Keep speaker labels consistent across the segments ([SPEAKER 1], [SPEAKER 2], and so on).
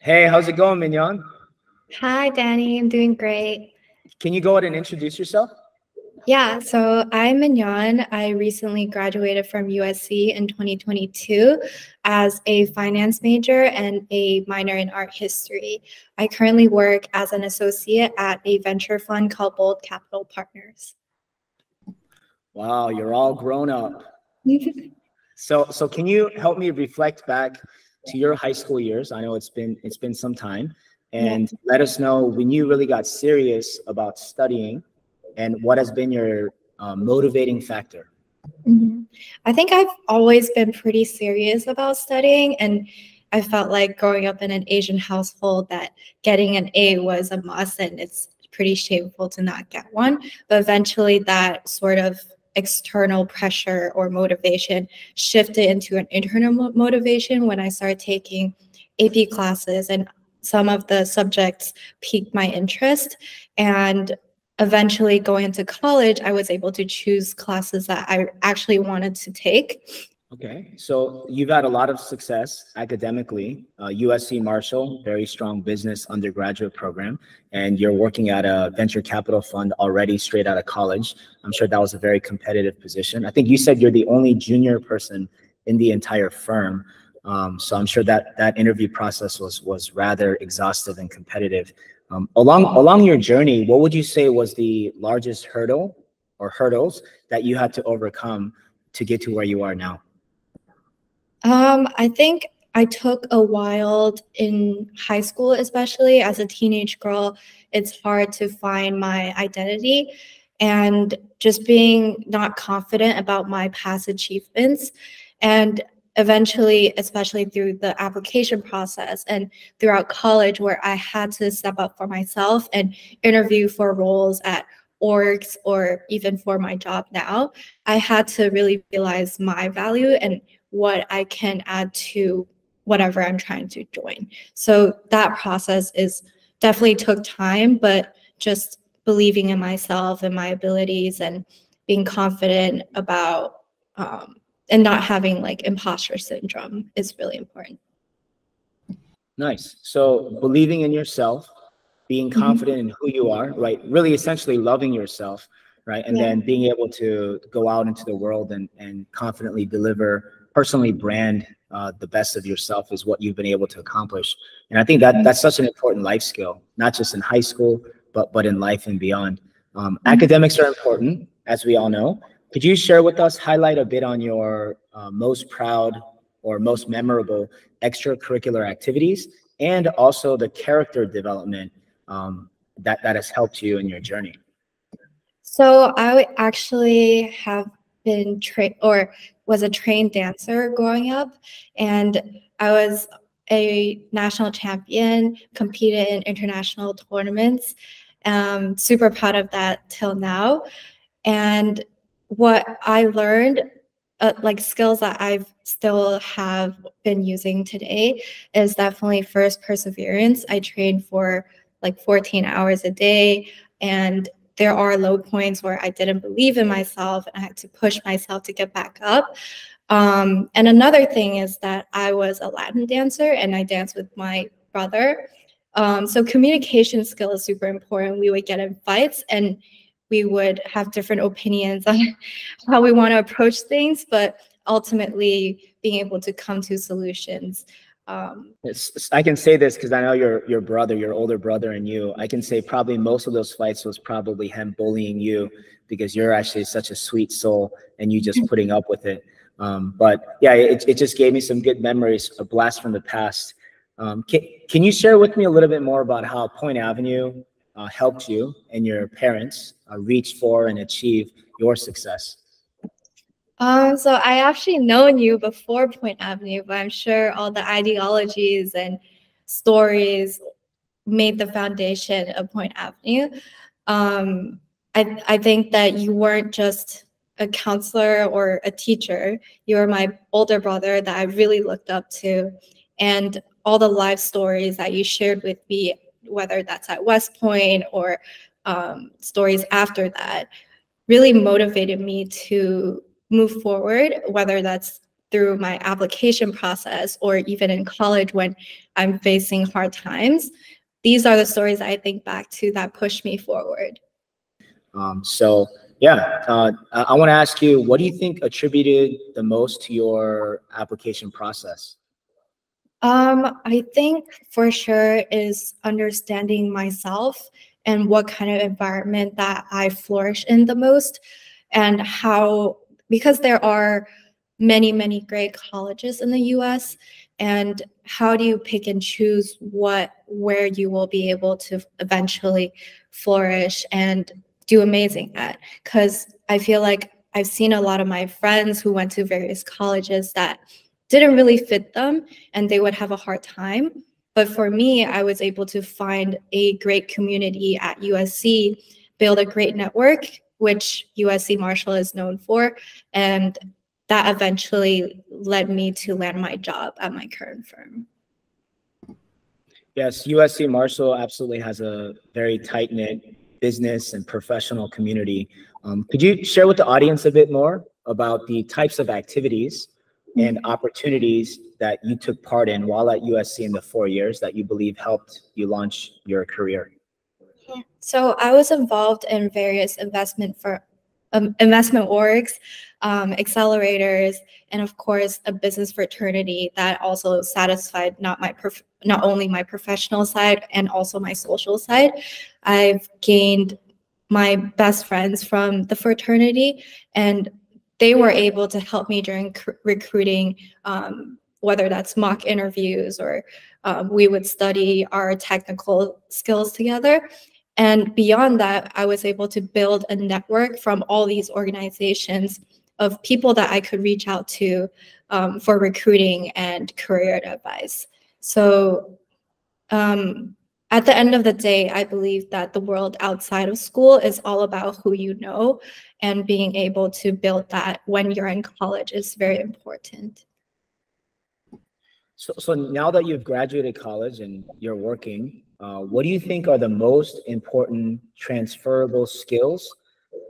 [SPEAKER 1] Hey, how's it going, Mignon?
[SPEAKER 2] Hi, Danny. I'm doing great.
[SPEAKER 1] Can you go ahead and introduce yourself?
[SPEAKER 2] Yeah, so I'm Mignon. I recently graduated from USC in 2022 as a finance major and a minor in art history. I currently work as an associate at a venture fund called Bold Capital Partners.
[SPEAKER 1] Wow, you're all grown up. So can you help me reflect back to your high school years? I know it's been some time, and let us know when you really got serious about studying, and what has been your motivating factor.
[SPEAKER 2] I think I've always been pretty serious about studying, and I felt like growing up in an Asian household that getting an A was a must, and it's pretty shameful to not get one. But eventually that sort of external pressure or motivation shifted into an internal motivation when I started taking AP classes, and some of the subjects piqued my interest. And eventually going into college, I was able to choose classes that I actually wanted to take.
[SPEAKER 1] Okay, so you've had a lot of success academically. USC Marshall, very strong business undergraduate program, and you're working at a venture capital fund already straight out of college. I'm sure that was a very competitive position. I think you said you're the only junior person in the entire firm. So I'm sure that interview process was rather exhaustive and competitive. Along your journey, what would you say was the largest hurdle or hurdles that you had to overcome to get to where you are now?
[SPEAKER 2] I think I took a while in high school, especially as a teenage girl. It's hard to find my identity and just being not confident about my past achievements. And eventually, especially through the application process and throughout college, where I had to step up for myself and interview for roles at orgs or even for my job now, I had to really realize my value and what I can add to whatever I'm trying to join. So that process is definitely took time, but just believing in myself and my abilities and being confident about and not having like imposter syndrome is really important.
[SPEAKER 1] Nice. So believing in yourself, being confident in who you are, right? Really essentially loving yourself, right? And then being able to go out into the world and confidently deliver, personally brand the best of yourself is what you've been able to accomplish. And I think that's such an important life skill, not just in high school, but in life and beyond. Academics are important, as we all know. Could you share with us, highlight a bit on your most proud or most memorable extracurricular activities, and also the character development that has helped you in your journey?
[SPEAKER 2] So I actually have been trained or was a trained dancer growing up, and I was a national champion, competed in international tournaments. Super proud of that till now. And what I learned, like skills that I've still have been using today, is definitely first perseverance. I trained for like 14 hours a day, and there are low points where I didn't believe in myself and I had to push myself to get back up. And another thing is that I was a Latin dancer and I danced with my brother. So communication skill is super important. We would get in fights and we would have different opinions on how we want to approach things, but ultimately being able to come to solutions.
[SPEAKER 1] I can say this because I know your brother, your older brother, and you. I can say probably most of those fights was probably him bullying you because you're actually such a sweet soul and you just putting up with it. But yeah, it just gave me some good memories, a blast from the past. Can you share with me a little bit more about how Point Avenue helped you and your parents reach for and achieve your success?
[SPEAKER 2] So I actually known you before Point Avenue, but I'm sure all the ideologies and stories made the foundation of Point Avenue. I think that you weren't just a counselor or a teacher. You were my older brother that I really looked up to, and all the life stories that you shared with me, whether that's at West Point or stories after that, really motivated me to move forward, whether that's through my application process, or even in college when I'm facing hard times. These are the stories I think back to that push me forward.
[SPEAKER 1] So yeah, I want to ask you, what do you think attributed the most to your application process?
[SPEAKER 2] I think for sure is understanding myself and what kind of environment that I flourish in the most, and how, because there are many, many great colleges in the US, and how do you pick and choose where you will be able to eventually flourish and do amazing at? Because I feel like I've seen a lot of my friends who went to various colleges that didn't really fit them and they would have a hard time. But for me, I was able to find a great community at USC, build a great network, which USC Marshall is known for, and that eventually led me to land my job at my current firm.
[SPEAKER 1] Yes, USC Marshall absolutely has a very tight-knit business and professional community. Could you share with the audience a bit more about the types of activities and opportunities that you took part in while at USC in the 4 years that you believe helped you launch your career?
[SPEAKER 2] So I was involved in various investment orgs, accelerators, and of course a business fraternity that also satisfied not only my professional side and also my social side. I've gained my best friends from the fraternity, and they were able to help me during recruiting, whether that's mock interviews or we would study our technical skills together. And beyond that, I was able to build a network from all these organizations of people that I could reach out to for recruiting and career advice. So at the end of the day, I believe that the world outside of school is all about who you know, and being able to build that when you're in college is very important.
[SPEAKER 1] So now that you've graduated college and you're working, what do you think are the most important transferable skills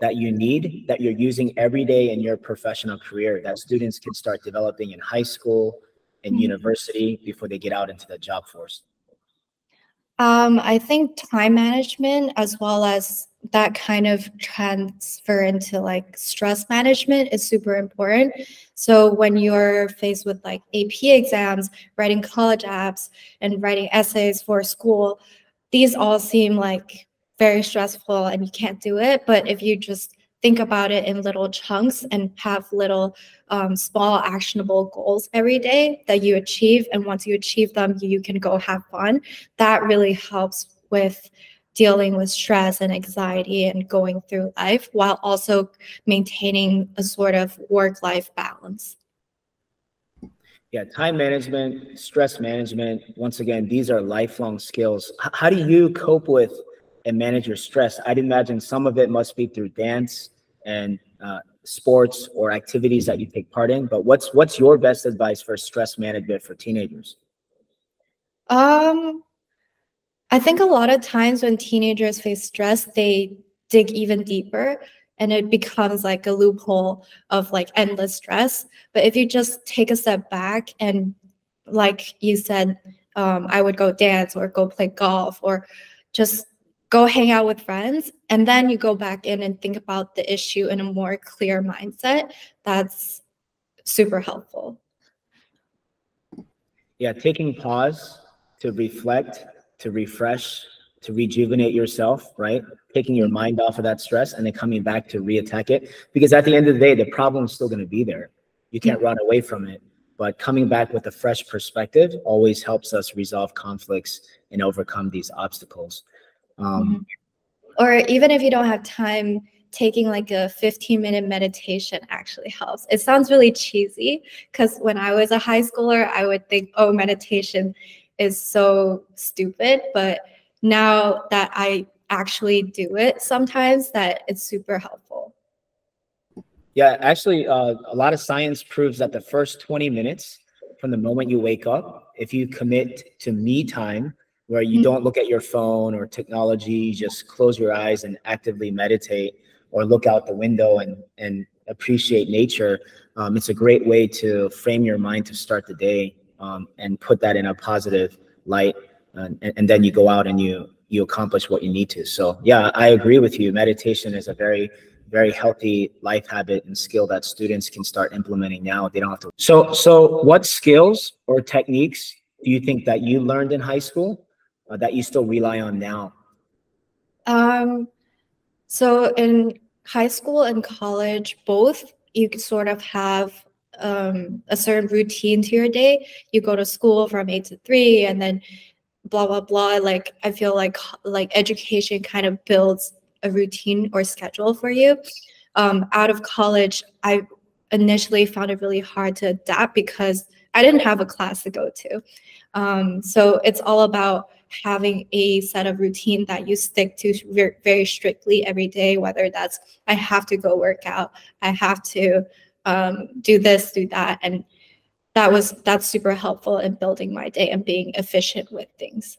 [SPEAKER 1] that you need, that you're using every day in your professional career, that students can start developing in high school and university before they get out into the job force?
[SPEAKER 2] I think time management, as well as that kind of transfer into like stress management, is super important. So when you're faced with like AP exams, writing college apps, and writing essays for school, these all seem like very stressful and you can't do it. But if you just think about it in little chunks and have little small actionable goals every day that you achieve, and once you achieve them, you can go have fun, that really helps with dealing with stress and anxiety and going through life while also maintaining a sort of work-life balance.
[SPEAKER 1] Yeah, time management, stress management, once again, these are lifelong skills. How do you cope with and manage your stress? I'd imagine some of it must be through dance and sports or activities that you take part in, but what's your best advice for stress management for teenagers?
[SPEAKER 2] I think a lot of times when teenagers face stress, they dig even deeper and it becomes like a loophole of like endless stress. But if you just take a step back and, like you said, I would go dance or go play golf or just go hang out with friends, and then you go back in and think about the issue in a more clear mindset, that's super helpful.
[SPEAKER 1] Yeah, taking pause to reflect, to refresh, to rejuvenate yourself, right? Taking your mind off of that stress and then coming back to reattack it. Because at the end of the day, the problem is still going to be there. You can't run away from it. But coming back with a fresh perspective always helps us resolve conflicts and overcome these obstacles.
[SPEAKER 2] Or even if you don't have time, taking like a 15-minute meditation actually helps. It sounds really cheesy because when I was a high schooler, I would think, oh, meditation is so stupid. But now that I actually do it sometimes, that it's super helpful.
[SPEAKER 1] Yeah, actually, a lot of science proves that the first 20 minutes from the moment you wake up, if you commit to me time, where you don't look at your phone or technology, just close your eyes and actively meditate, or look out the window and appreciate nature, it's a great way to frame your mind to start the day, and put that in a positive light, and then you go out and you accomplish what you need to. So yeah, I agree with you. Meditation is a very, very healthy life habit and skill that students can start implementing now. They don't have to. So what skills or techniques do you think that you learned in high school that you still rely on now?
[SPEAKER 2] So in high school and college, both, you could sort of have a certain routine to your day. You go to school from 8 to 3, and then blah, blah, blah. Like, I feel like education kind of builds a routine or schedule for you. Out of college, I initially found it really hard to adapt because I didn't have a class to go to. So it's all about having a set of routine that you stick to very, very strictly every day, whether that's, I have to go work out, I have to do this, do that. And that's super helpful in building my day and being efficient with things.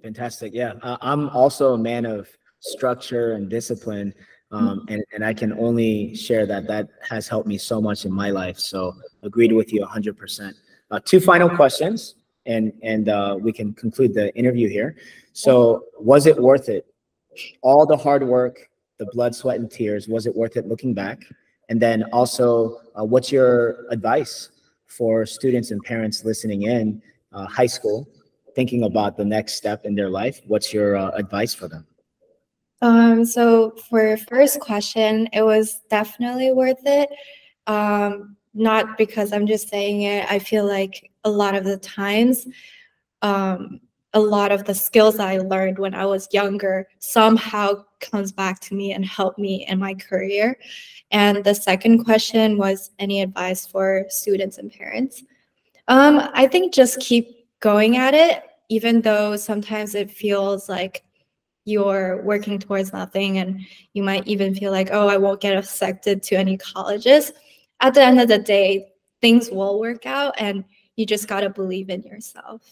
[SPEAKER 1] Fantastic. Yeah, I'm also a man of structure and discipline, and I can only share that has helped me so much in my life. So agreed with you 100%. Two final questions, and we can conclude the interview here. So was it worth it? All the hard work, the blood, sweat, and tears, was it worth it looking back? And then also, what's your advice for students and parents listening in, high school, thinking about the next step in their life? What's your advice for them?
[SPEAKER 2] So for first question, it was definitely worth it. Not because I'm just saying it. I feel like a lot of the times, a lot of the skills I learned when I was younger somehow comes back to me and helped me in my career. And the second question was, any advice for students and parents? I think just keep going at it, even though sometimes it feels like you're working towards nothing, and you might even feel like, oh, I won't get accepted to any colleges. At the end of the day, things will work out, and you just got to believe in yourself.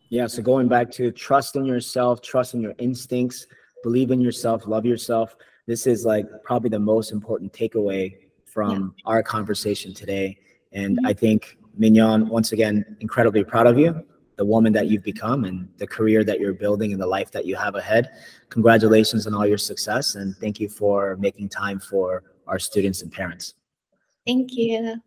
[SPEAKER 1] Yeah, so going back to trust in yourself, trust in your instincts, believe in yourself, love yourself. This is like probably the most important takeaway from our conversation today. And I think, Mignon, once again, incredibly proud of you, the woman that you've become and the career that you're building and the life that you have ahead. Congratulations on all your success, and thank you for making time for our students and parents.
[SPEAKER 2] Thank you.